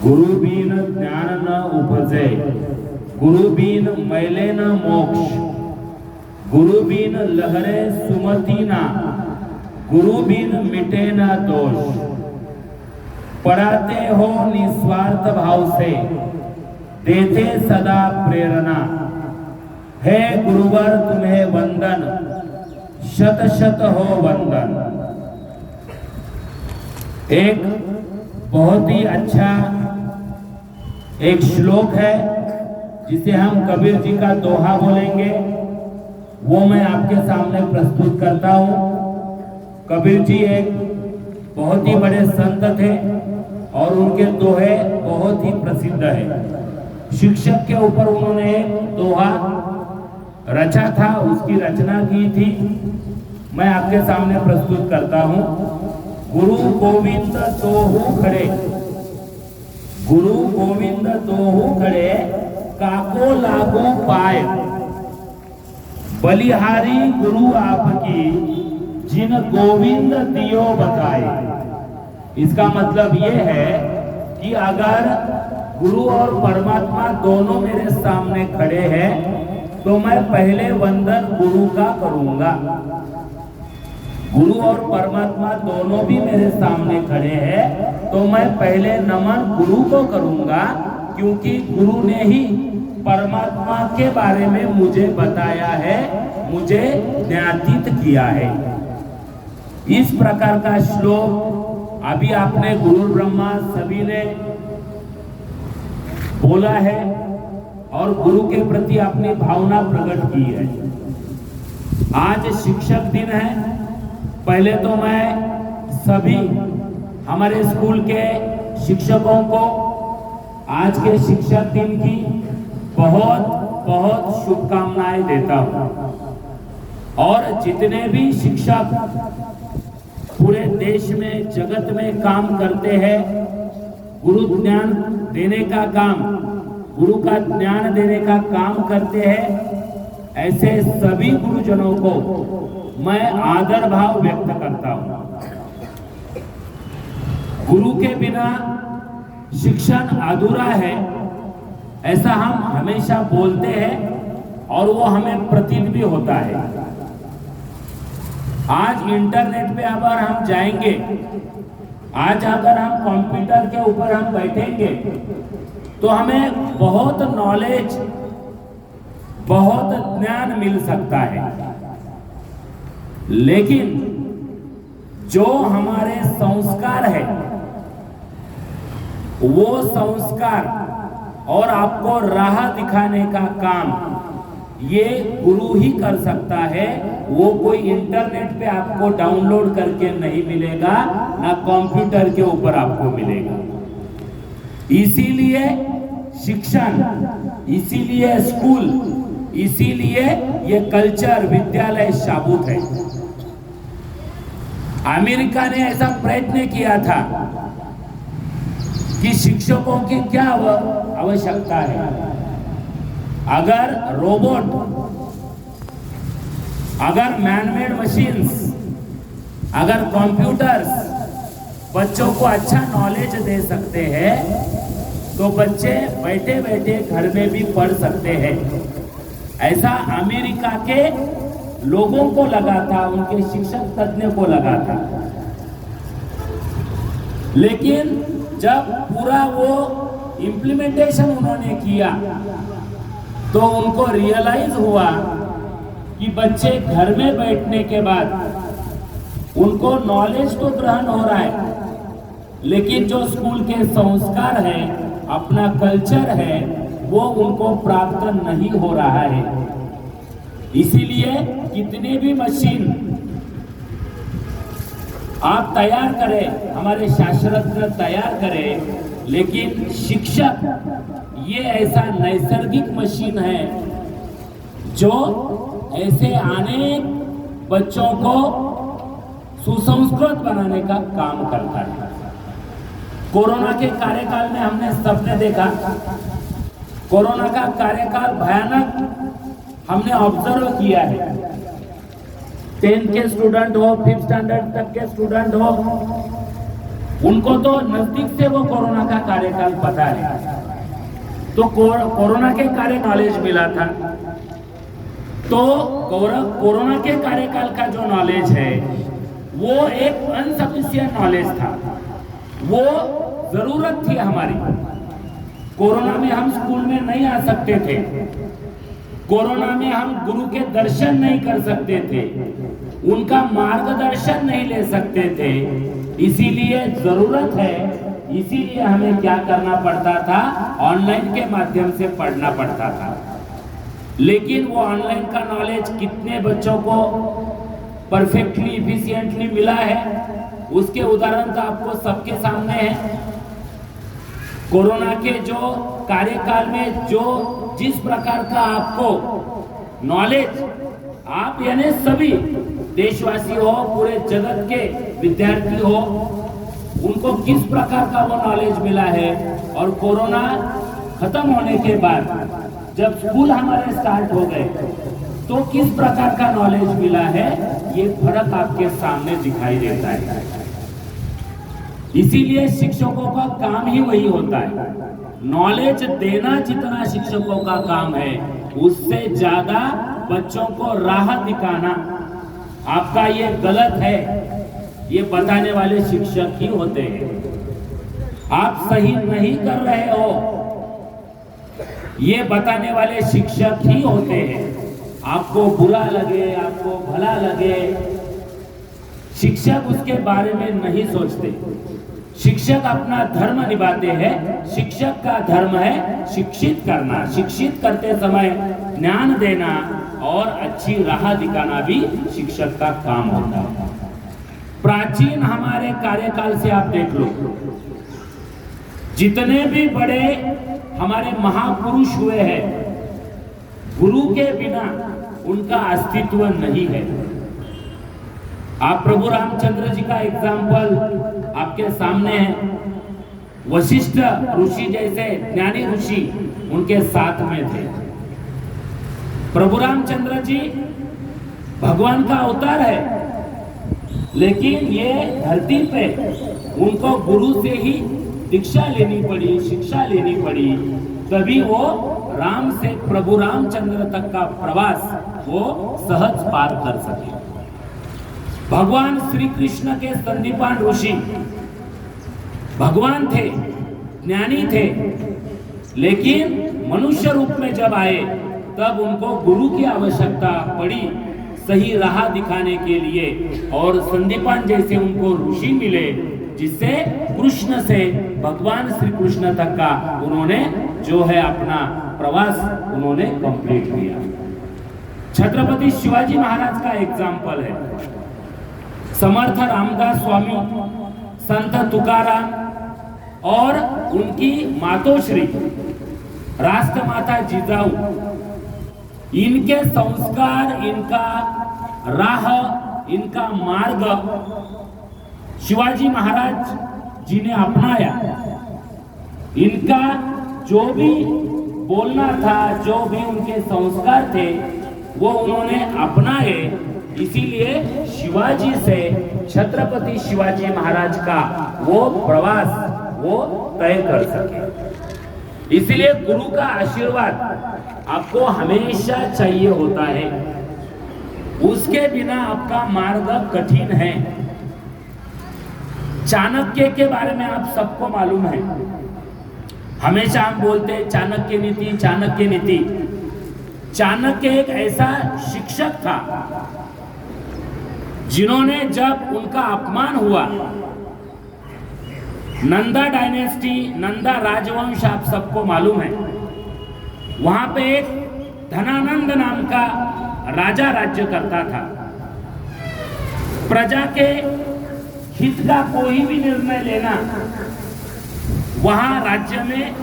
गुरु बिन ज्ञान न उपजे, गुरु बिन मैले न मोक्ष, गुरु बिन लहरे सुमति ना, गुरु बिन मिटे न दोष। पढ़ाते हो निस्वार्थ भाव से, देते सदा प्रेरणा, है गुरुवर तुम्हें वंदन, शत शत हो वंदन। एक बहुत ही अच्छा एक श्लोक है जिसे हम कबीर जी का दोहा बोलेंगे, वो मैं आपके सामने प्रस्तुत करता हूँ। कबीर जी एक बहुत ही बड़े संत थे और उनके दोहे बहुत ही प्रसिद्ध है। शिक्षक के ऊपर उन्होंने एक दोहा रचा था, उसकी रचना की थी, मैं आपके सामने प्रस्तुत करता हूँ। गुरु गोविंद दोहु खड़े, गुरु गोविंद दोहु खड़े, काको लागू पाए, बलिहारी गुरु आपकी, जिन गोविंद दियो बताए। इसका मतलब ये है कि अगर गुरु और परमात्मा दोनों मेरे सामने खड़े हैं तो मैं पहले वंदन गुरु का करूंगा। गुरु और परमात्मा दोनों भी मेरे सामने खड़े हैं तो मैं पहले नमन गुरु को करूंगा, क्योंकि गुरु ने ही परमात्मा के बारे में मुझे बताया है, मुझे ज्ञातित किया है। इस प्रकार का श्लोक अभी आपने गुरु ब्रह्मा सभी ने बोला है और गुरु के प्रति अपनी भावना प्रकट की है। आज शिक्षक दिन है। पहले तो मैं सभी हमारे स्कूल के शिक्षकों को आज के शिक्षक दिन की बहुत बहुत शुभकामनाएं देता हूं। और जितने भी शिक्षक पूरे देश में जगत में काम करते हैं, गुरु ज्ञान देने का काम, गुरु का ज्ञान देने का काम करते हैं, ऐसे सभी गुरुजनों को मैं आदर भाव व्यक्त करता हूं। गुरु के बिना शिक्षण अधूरा है, ऐसा हम हमेशा बोलते हैं और वो हमें प्रतीत भी होता है। आज इंटरनेट पे अगर हम जाएंगे, आज अगर हम कंप्यूटर के ऊपर हम बैठेंगे तो हमें बहुत नॉलेज, बहुत ज्ञान मिल सकता है। लेकिन जो हमारे संस्कार है, वो संस्कार और आपको राह दिखाने का काम ये गुरु ही कर सकता है। वो कोई इंटरनेट पे आपको डाउनलोड करके नहीं मिलेगा, ना कंप्यूटर के ऊपर आपको मिलेगा। इसीलिए शिक्षण, इसीलिए स्कूल, इसीलिए ये कल्चर विद्यालय शाबूत है। अमेरिका ने ऐसा प्रयत्न किया था कि शिक्षकों की क्या आवश्यकता है। अगर रोबोट, अगर मैनमेड मशीन्स, अगर कंप्यूटर्स बच्चों को अच्छा नॉलेज दे सकते हैं तो बच्चे बैठे बैठे घर में भी पढ़ सकते हैं। ऐसा अमेरिका के लोगों को लगा था, उनके शिक्षक तज्ञ को लगा था। लेकिन जब पूरा वो इम्प्लीमेंटेशन उन्होंने किया तो उनको रियलाइज हुआ कि बच्चे घर में बैठने के बाद उनको नॉलेज तो ग्रहण हो रहा है, लेकिन जो स्कूल के संस्कार है, अपना कल्चर है, वो उनको प्राप्त नहीं हो रहा है। इसीलिए कितने भी मशीन आप तैयार करें, हमारे शास्त्रज्ञ तैयार करें, लेकिन शिक्षक ये ऐसा नैसर्गिक मशीन है जो ऐसे अनेक बच्चों को सुसंस्कृत बनाने का काम करता है। कोरोना के कार्यकाल में हमने सबने देखा, कोरोना का कार्यकाल भयानक हमने ऑब्जर्व किया है। 10th के स्टूडेंट हो, 5th स्टैंडर्ड तक के स्टूडेंट हो, उनको तो नजदीक से वो कोरोना का कार्यकाल पता है, तो कोरोना के कार्य नॉलेज मिला था। तो कोरोना के कार्यकाल का जो नॉलेज है वो एक अनसफिशिएंट नॉलेज था, वो जरूरत थी हमारी। कोरोना में हम स्कूल में नहीं आ सकते थे, कोरोना में हम गुरु के दर्शन नहीं कर सकते थे, उनका मार्गदर्शन नहीं ले सकते थे। इसीलिए जरूरत है, इसीलिए हमें क्या करना पड़ता था, ऑनलाइन के माध्यम से पढ़ना पड़ता था। लेकिन वो ऑनलाइन का नॉलेज कितने बच्चों को परफेक्टली इफिशिएंटली मिला है, उसके उदाहरण तो आपको सबके सामने है। कोरोना के जो कार्यकाल में जो जिस प्रकार का आपको नॉलेज, आप यानी सभी देशवासी हो, पूरे जगत के विद्यार्थी हो, उनको किस प्रकार का वो नॉलेज मिला है, और कोरोना खत्म होने के बाद जब स्कूल हमारे स्टार्ट हो गए तो किस प्रकार का नॉलेज मिला है, ये फर्क आपके सामने दिखाई देता है। इसीलिए शिक्षकों का काम ही वही होता है, नॉलेज देना जितना शिक्षकों का काम है, उससे ज्यादा बच्चों को राह दिखाना। आपका ये गलत है, ये बताने वाले शिक्षक ही होते हैं। आप सही नहीं कर रहे हो, ये बताने वाले शिक्षक ही होते हैं। आपको बुरा लगे, आपको भला लगे, शिक्षक उसके बारे में नहीं सोचते। शिक्षक अपना धर्म निभाते हैं। शिक्षक का धर्म है शिक्षित करना, शिक्षित करते समय ज्ञान देना और अच्छी राह दिखाना भी शिक्षक का काम होता है। प्राचीन हमारे कार्यकाल से आप देख लो, जितने भी बड़े हमारे महापुरुष हुए हैं, गुरु के बिना उनका अस्तित्व नहीं है। आप प्रभु रामचंद्र जी का एग्जाम्पल आपके सामने है। वशिष्ठ ऋषि जैसे ज्ञानी ऋषि उनके साथ में थे। प्रभु रामचंद्र जी भगवान का अवतार है, लेकिन ये धरती पे उनको गुरु से ही दीक्षा लेनी पड़ी, शिक्षा लेनी पड़ी, तभी वो राम से प्रभु रामचंद्र तक का प्रवास वो सहज पार कर सके। भगवान श्री कृष्ण के संदीपान ऋषि भगवान थे, ज्ञानी थे, लेकिन मनुष्य रूप में जब आए तब उनको गुरु की आवश्यकता पड़ी सही राह दिखाने के लिए, और संदीपान जैसे उनको ऋषि मिले, जिससे कृष्ण से भगवान श्री कृष्ण तक का उन्होंने जो है अपना प्रवास उन्होंने कंप्लीट किया। छत्रपति शिवाजी महाराज का एग्जाम्पल है। समर्थ रामदास स्वामी, संत तुकाराम और उनकी मातोश्री राष्ट्रमाता जिजाऊ, इनके संस्कार, इनका राह, इनका मार्ग शिवाजी महाराज जी ने अपनाया। इनका जो भी बोलना था, जो भी उनके संस्कार थे, वो उन्होंने अपनाए। इसीलिए शिवाजी से छत्रपति शिवाजी महाराज का वो प्रवास वो तय कर सके। इसीलिए गुरु का आशीर्वाद आपको हमेशा चाहिए होता है, उसके बिना आपका मार्ग कठिन है। चाणक्य के बारे में आप सबको मालूम है, हमेशा हम बोलते हैं चाणक्य नीति, चाणक्य नीति। चाणक्य एक ऐसा शिक्षक था जिन्होंने जब उनका अपमान हुआ, नंदा डायनेस्टी, नंदा राजवंश आप सबको मालूम है, वहां पे एक धनानंद नाम का राजा राज्य करता था। प्रजा के हित का कोई भी निर्णय लेना वहां राज्य में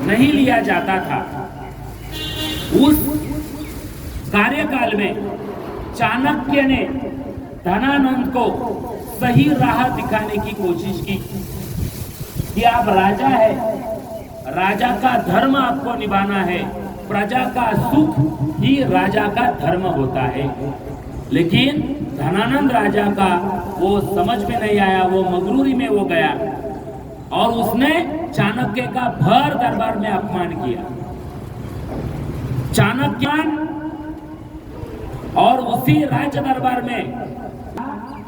नहीं लिया जाता था। उस कार्यकाल में चाणक्य ने धनानंद को सही राह दिखाने की कोशिश की कि आप राजा है, राजा का धर्म आपको निभाना है, प्रजा का सुख ही राजा का धर्म होता है। लेकिन धनानंद राजा का वो समझ में नहीं आया, वो मगरूरी में वो गया और उसने चाणक्य का भर दरबार में अपमान किया। चाणक्य और उसी राज्य दरबार में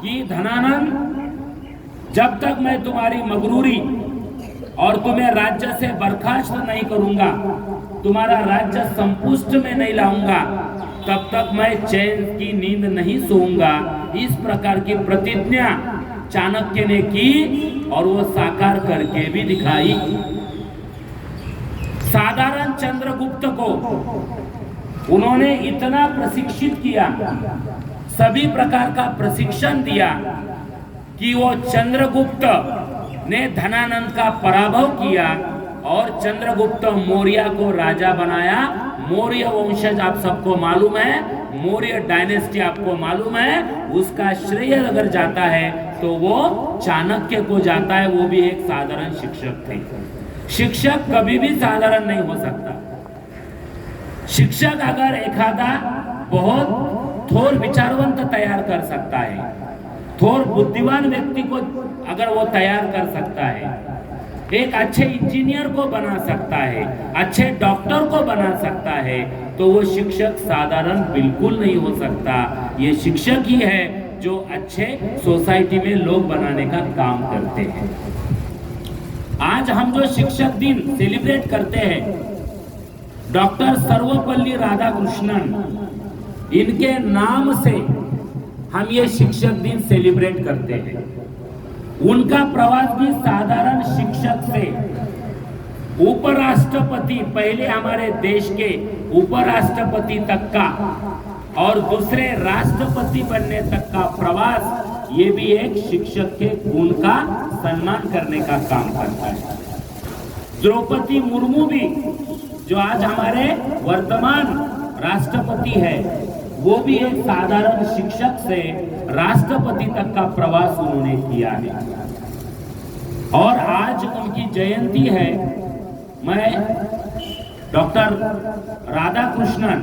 कि धनानंद, जब तक मैं तुम्हारी मगरूरी और तुम्हें राज्य से बर्खास्त नहीं करूंगा, तुम्हारा राज्य संपुष्ट में नहीं लाऊंगा, तब तक मैं चैन की नींद नहीं सोऊंगा। इस प्रकार की प्रतिज्ञा चाणक्य ने की और वो साकार करके भी दिखाई। साधारण चंद्रगुप्त को उन्होंने इतना प्रशिक्षित किया, सभी प्रकार का प्रशिक्षण दिया कि वो चंद्रगुप्त ने धनानंद का पराभव किया और चंद्रगुप्त मौर्य को राजा बनाया। मौर्य वंशज आप सबको मालूम है, मौर्य डायनेस्टी आपको मालूम है, उसका श्रेय अगर जाता है तो वो चाणक्य को जाता है। वो भी एक साधारण शिक्षक थे। शिक्षक कभी भी साधारण नहीं हो सकता। शिक्षक अगर एखादा बहुत थोर विचारवंत तैयार कर सकता है, थोर बुद्धिमान व्यक्ति को अगर वो तैयार कर सकता है, एक अच्छे इंजीनियर को बना सकता है, अच्छे डॉक्टर को बना सकता है, तो वो शिक्षक साधारण बिल्कुल नहीं हो सकता। ये शिक्षक ही है जो अच्छे सोसाइटी में लोग बनाने का काम करते हैं। आज हम जो शिक्षक दिन सेलिब्रेट करते हैं, डॉक्टर सर्वपल्ली राधाकृष्णन, इनके नाम से हम ये शिक्षक दिन सेलिब्रेट करते हैं। उनका प्रवास भी साधारण शिक्षक से उपराष्ट्रपति, पहले हमारे देश के उपराष्ट्रपति तक का और दूसरे राष्ट्रपति बनने तक का प्रवास, ये भी एक शिक्षक के गुण का सम्मान करने का काम करता है। द्रौपदी मुर्मू भी, जो आज हमारे वर्तमान राष्ट्रपति है, वो भी एक साधारण शिक्षक से राष्ट्रपति तक का प्रवास उन्होंने किया है। और आज उनकी जयंती है। मैं डॉक्टर राधाकृष्णन,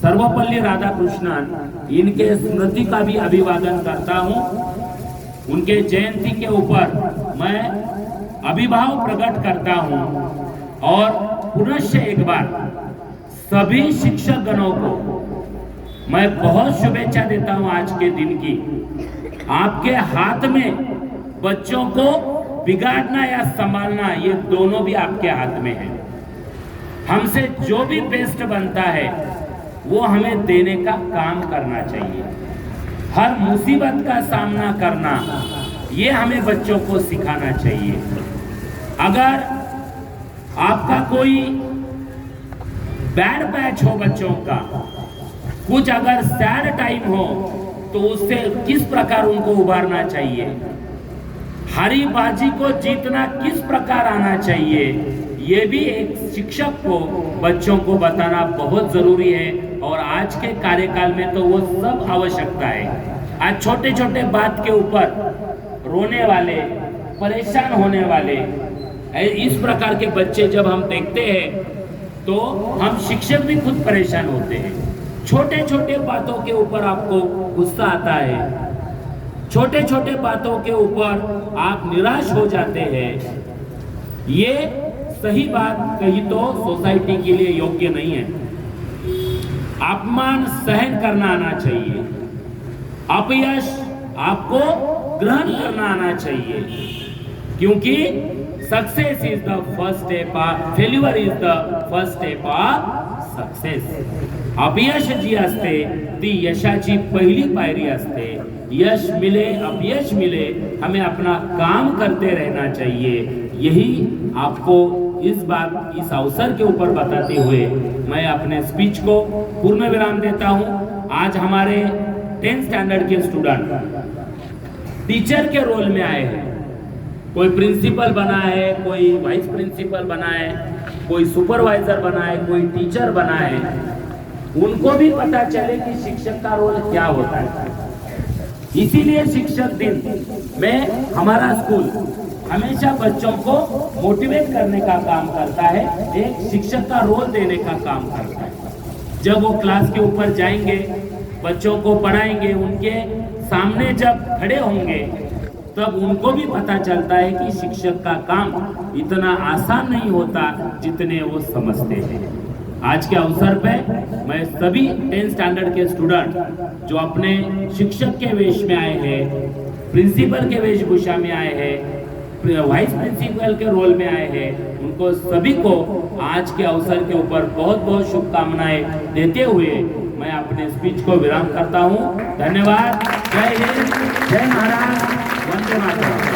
सर्वपल्ली राधाकृष्णन, इनके स्मृति का भी अभिवादन करता हूं। उनके जयंती के ऊपर मैं अभिभाव प्रकट करता हूं और पुनश्च एक बार सभी शिक्षक गणों को मैं बहुत शुभेच्छा देता हूं आज के दिन की। आपके हाथ में बच्चों को बिगाड़ना या संभालना, ये दोनों भी आपके हाथ में है। हमसे जो भी बेस्ट बनता है वो हमें देने का काम करना चाहिए। हर मुसीबत का सामना करना, ये हमें बच्चों को सिखाना चाहिए। अगर आपका कोई बैड बैच हो बच्चों का, कुछ अगर सैड टाइम हो, तो उससे किस प्रकार उनको उबारना चाहिए, हारी बाजी को जीतना किस प्रकार आना चाहिए, ये भी एक शिक्षक को बच्चों को बताना बहुत जरूरी है। और आज के कार्यकाल में तो वो सब आवश्यकता है। आज छोटे छोटे बात के ऊपर रोने वाले, परेशान होने वाले, इस प्रकार के बच्चे जब हम देखते हैं तो हम शिक्षक भी खुद परेशान होते हैं। छोटे छोटे बातों के ऊपर आपको गुस्सा आता है, छोटे छोटे बातों के ऊपर आप निराश हो जाते हैं। ये सही बात कही तो सोसाइटी के लिए योग्य नहीं है। अपमान सहन करना आना चाहिए, अपयश आपको ग्रहण करना आना चाहिए, क्योंकि success is the first step, failure is the first step of success. अपयश जी असते ती यशाची पहिली पायरी असते। यश मिले अपयश मिले, हमें अपना काम करते रहना चाहिए। यही आपको इस अवसर के ऊपर बताते हुए मैं अपने स्पीच को पूर्ण विराम देता हूं। आज हमारे 10th स्टैंडर्ड के स्टूडेंट टीचर के रोल में आए हैं। कोई प्रिंसिपल बना है, कोई वाइस प्रिंसिपल बना है, कोई सुपरवाइजर बना है, कोई टीचर बना है। उनको भी पता चले कि शिक्षक का रोल क्या होता है। इसीलिए शिक्षक दिन में हमारा स्कूल हमेशा बच्चों को मोटिवेट करने का काम करता है, एक शिक्षक का रोल देने का काम करता है। जब वो क्लास के ऊपर जाएंगे, बच्चों को पढ़ाएंगे, उनके सामने जब खड़े होंगे तब उनको भी पता चलता है कि शिक्षक का काम इतना आसान नहीं होता जितने वो समझते हैं। आज के अवसर पे मैं सभी 10th स्टैंडर्ड के स्टूडेंट जो अपने शिक्षक के वेश में आए हैं, प्रिंसिपल के वेशभूषा में आए हैं, वाइस प्रिंसिपल के रोल में आए हैं, उनको सभी को आज के अवसर के ऊपर बहुत बहुत शुभकामनाएं देते हुए मैं अपने स्पीच को विराम करता हूं। धन्यवाद। जय हिंद, जय महाराज, वंदे मातरम।